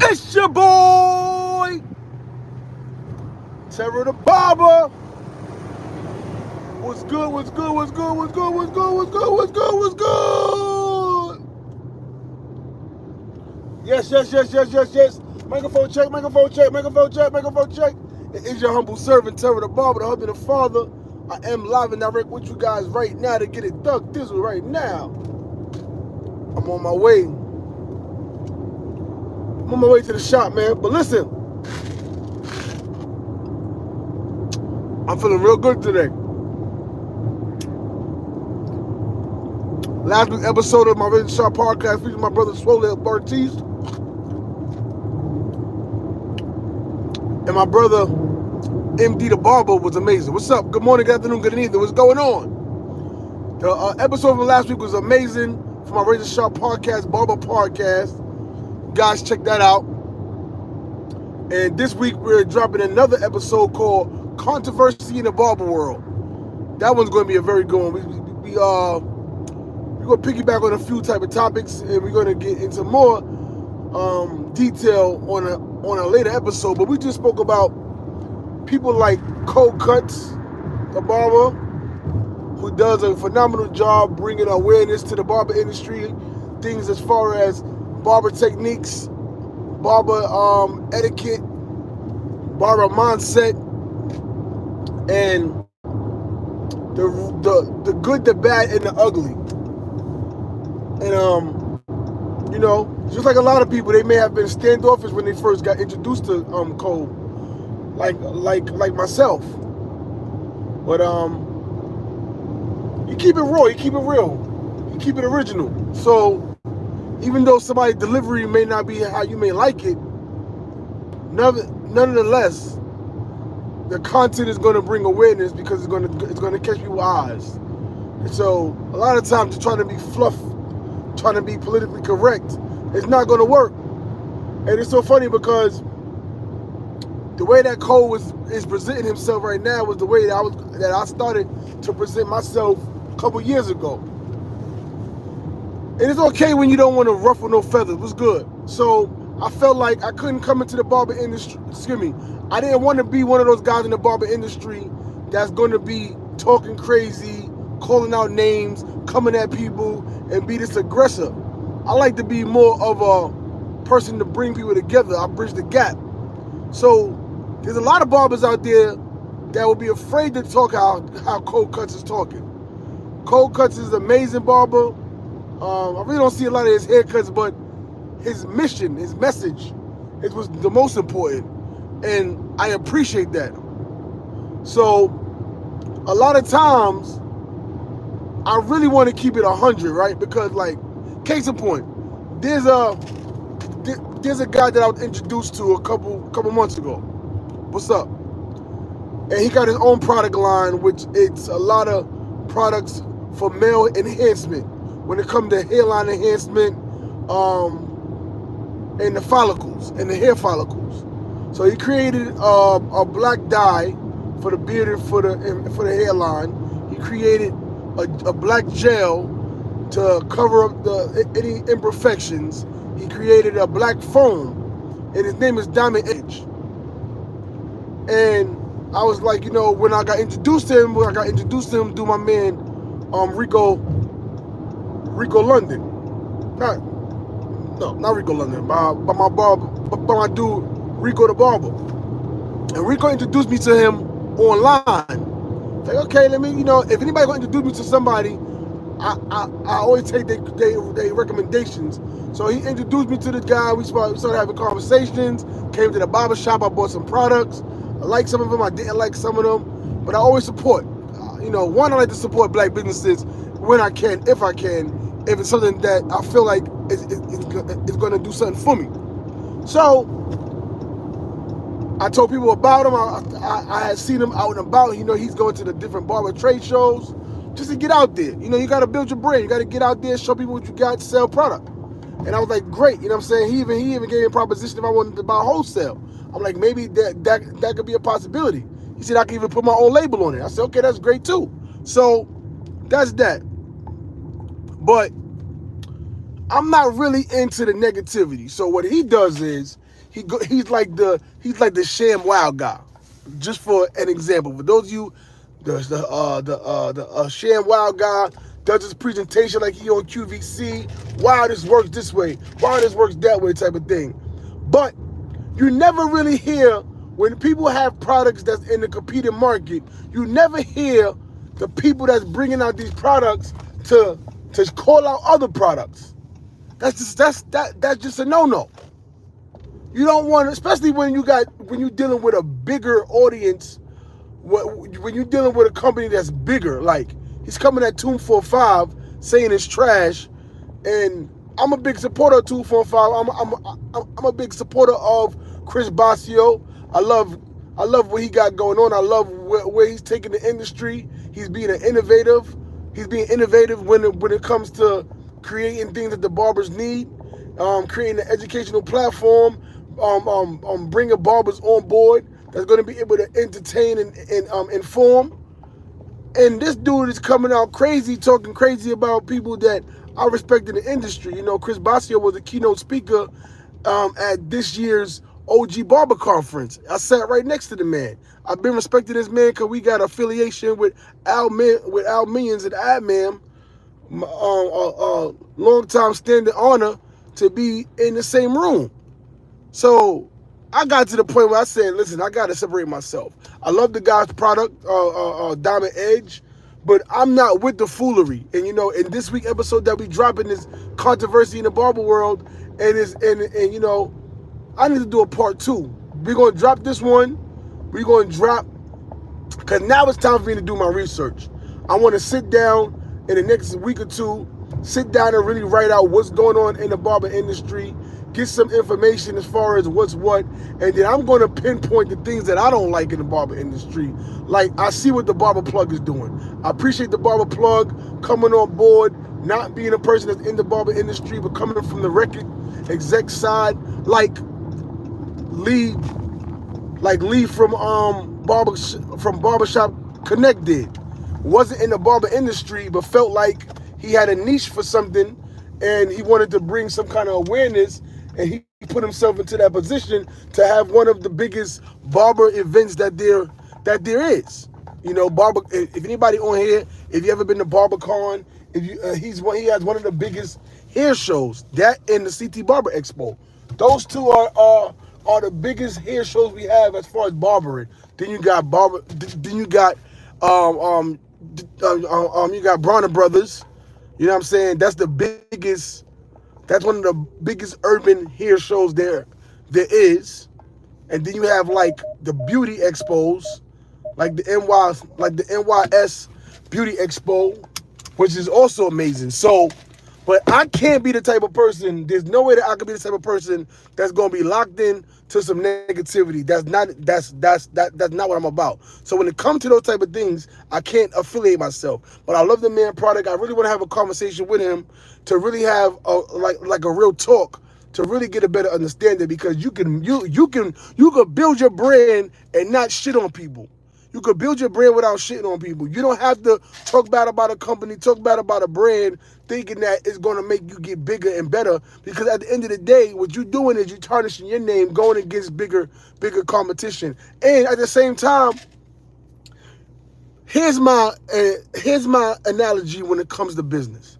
It's your boy, Terah Da Barber. What's good, what's good, what's good, what's good, what's good, what's good, what's good, what's good? Yes. Microphone check, microphone check, microphone check, microphone check. It is your humble servant, Terah Da Barber, the husband and father. I am live and direct with you guys right now to get it dug thizzle right now. I'm on my way. I'm on my way to the shop, man. But listen, I'm feeling real good today. Last week's episode of my Razor Sharp podcast featured my brother Swole Bartiz and my brother MD the Barber was amazing. What's up? Good morning, good afternoon, good evening. What's going on? The episode from last week was amazing for my Razor Sharp podcast, Barber podcast. Guys, check that out. And this week we're dropping another episode called Controversy in the Barber World. That one's going to be a very good one. We're going to piggyback on a few type of topics, and we're going to get into more detail on a later episode. But we just spoke about people like Cold Cuts, the barber, who does a phenomenal job bringing awareness to the barber industry, things as far as barber techniques, barber etiquette, barber mindset, and the good, the bad, and the ugly. And just like a lot of people, they may have been standoffish when they first got introduced to Cole, like myself. But you keep it raw, you keep it real, you keep it original. So even though somebody's delivery may not be how you may like it, nonetheless, the content is going to bring awareness because it's going to catch people's eyes. And so a lot of times you're trying to be fluff, trying to be politically correct, it's not going to work. And it's so funny because the way that Cole is presenting himself right now was the way that I started to present myself a couple years ago. And it's okay when you don't want to ruffle no feathers. It was good. So I felt like I couldn't come into the barber industry. I didn't want to be one of those guys in the barber industry that's going to be talking crazy, calling out names, coming at people, and be this aggressor. I like to be more of a person to bring people together. I bridge the gap. So there's a lot of barbers out there that will be afraid to talk how Cold Cuts is talking. Cold Cuts is an amazing barber. I really don't see a lot of his haircuts, but his mission, his message, it was the most important. And I appreciate that. So a lot of times, I really want to keep it 100, right? Because, like, case in point, there's a guy that I was introduced to a couple months ago. What's up? And he got his own product line, which it's a lot of products for male enhancement when it comes to hairline enhancement, and the follicles and the hair follicles. So he created a black dye for the beard and for the hairline. He created a black gel to cover up any imperfections. He created a black foam, and his name is Diamond Edge. And I was like, when I got introduced to him, through my man Rico London. Not Rico London, but my dude Rico the Barber. And Rico introduced me to him online. Like, okay, let me, if anybody gonna introduce me to somebody, I always take their recommendations. So he introduced me to the guy. We started having conversations. Came to the barber shop. I bought some products. I liked some of them. I didn't like some of them. But I always support. One, I like to support black businesses when I can, if I can, if it's something that I feel like it's going to do something for me. So I told people about him. I had seen him out and about. He's going to the different barber trade shows just to get out there. You got to build your brand. You got to get out there, show people what you got, sell product. And I was like, great. You know what I'm saying? He even gave me a proposition if I wanted to buy wholesale. I'm like, maybe that could be a possibility. He said I could even put my own label on it. I said, okay, that's great too. So that's that. But I'm not really into the negativity. So what he does is he's like the sham wow guy. Just for an example, for those of you, the sham wow guy does his presentation like he on QVC. Wow, this works this way. Wow, this works that way, type of thing. But you never really hear when people have products that's in the competing market. You never hear the people that's bringing out these products to call out other products. That's just a no-no. You don't want, especially when you're dealing with a bigger audience. When you're dealing with a company that's bigger, like he's coming at 245 saying it's trash, and I'm a big supporter of 245. I'm a big supporter of Chris Basio. I love what he got going on. I love where he's taking the industry. He's being innovative. He's being innovative when it comes to creating things that the barbers need, creating an educational platform, bringing barbers on board that's going to be able to entertain and inform. And this dude is coming out crazy, talking crazy about people that I respect in the industry. You know, Chris Basio was a keynote speaker at this year's OG Barber Conference. I sat right next to the man. I've been respecting this man because we got affiliation with Al Millions and Adman, long time standing honor to be in the same room. So I got to the point where I said, listen, I got to separate myself. I love the guy's product, Diamond Edge, but I'm not with the foolery. And, you know, in this week episode that we dropping this controversy in the barber world, and you know, I need to do a part 2. We're going to drop this one. We're going to drop, because now it's time for me to do my research. I want to sit down in the next week or two, sit down and really write out what's going on in the barber industry, get some information as far as what's what, and then I'm going to pinpoint the things that I don't like in the barber industry. Like, I see what the Barber Plug is doing. I appreciate the Barber Plug coming on board, not being a person that's in the barber industry, but coming from the record exec side, like Lee from Barbershop Connect did. Wasn't in the barber industry, but felt like he had a niche for something, and he wanted to bring some kind of awareness, and he put himself into that position to have one of the biggest barber events that there is. You know, barber. If anybody on here, if you ever been to BarberCon, he has one of the biggest hair shows. That and the CT Barber Expo. Those two are the biggest hair shows we have as far as barbering. Then you got you got Bronner Brothers. You know what I'm saying? That's one of the biggest urban hair shows there is. And then you have like the beauty expos, like the NYS Beauty Expo, which is also amazing. So, but I can't be the type of person, there's no way that I can be the type of person that's gonna be locked in to some negativity. That's not what I'm about. So when it comes to those type of things, I can't affiliate myself. But I love the man product. I really want to have a conversation with him to really have a real talk, to really get a better understanding, because you can build your brand and not shit on people. You could build your brand without shitting on people. You don't have to talk bad about a company, talk bad about a brand, thinking that it's going to make you get bigger and better. Because at the end of the day, what you're doing is you're tarnishing your name, going against bigger competition. And at the same time, here's my analogy when it comes to business.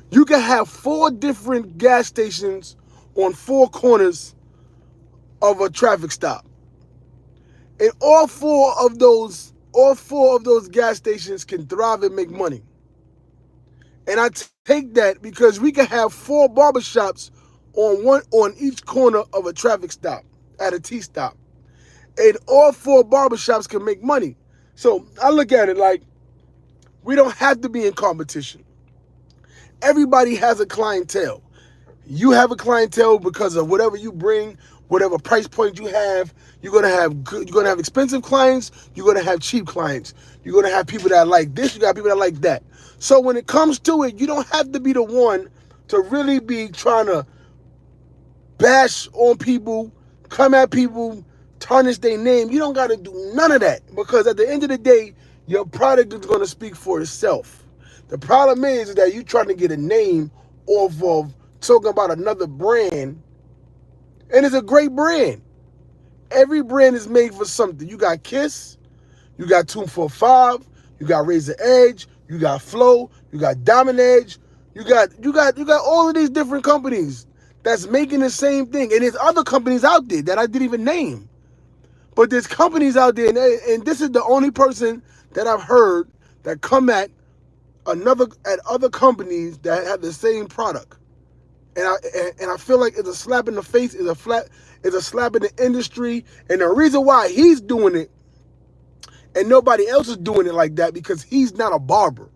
You can have 4 different gas stations on 4 corners of a traffic stop. And all four of those gas stations can thrive and make money. And I take that because we can have 4 barbershops on each corner of a traffic stop at a T-stop. And all 4 barbershops can make money. So I look at it like we don't have to be in competition. Everybody has a clientele. You have a clientele because of whatever you bring, whatever price point you have. You're gonna have expensive clients. You're gonna have cheap clients. You're gonna have people that like this. You got people that like that. So when it comes to it, you don't have to be the one to really be trying to bash on people, come at people, tarnish their name. You don't got to do none of that, because at the end of the day, your product is gonna speak for itself. The problem is that you trying to get a name off of talking about another brand And it's a great brand. Every brand is made for something. You got Kiss, you got Tomb 45, you got Razor Edge, you got Flow, you got Diamond Edge, you got all of these different companies that's making the same thing. And there's other companies out there that I didn't even name. But there's companies out there, and this is the only person that I've heard that come at other companies that have the same product. And I feel like it's a slap in the face, it's a slap in the industry. And the reason why he's doing it and nobody else is doing it like that, because he's not a barber.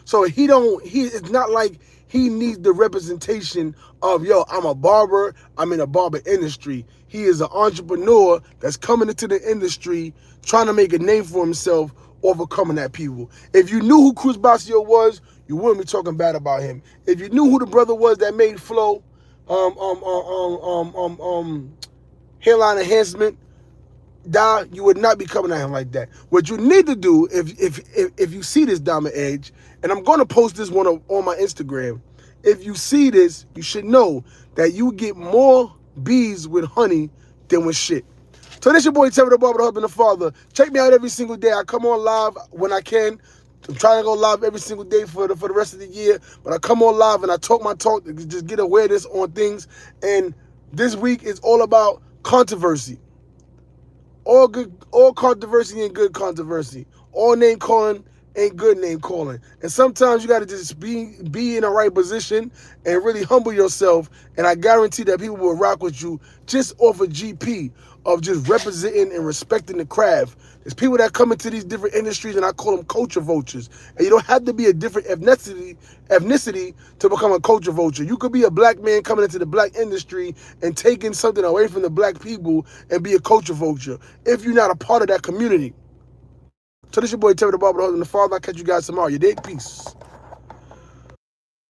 So it's not like he needs the representation of, yo, I'm a barber, I'm in a barber industry. He is an entrepreneur that's coming into the industry trying to make a name for himself, overcoming that people. If you knew who Cruz Basio was, you wouldn't be talking bad about him. If you knew who the brother was that made Flow, hairline enhancement, you would not be coming at him like that. What you need to do, if you see this Diamond Edge, and I'm going to post this one on my Instagram, if you see this, you should know that you get more bees with honey than with shit. So this your boy Terah Da Barber, the husband and the father. Check me out every single day. I come on live when I can. I'm trying to go live every single day for the rest of the year. But I come on live and I talk my talk to just get awareness on things. And this week is all about controversy. All controversy ain't good controversy. All name calling ain't good name calling. And sometimes you got to just be in the right position and really humble yourself. And I guarantee that people will rock with you just off of GP of just representing and respecting the craft. There's people that come into these different industries, and I call them culture vultures. And you don't have to be a different ethnicity to become a culture vulture. You could be a black man coming into the black industry and taking something away from the black people and be a culture vulture if you're not a part of that community. So this your boy Terah Da Barber, the husband and the father. I'll catch you guys tomorrow. You dig? Peace.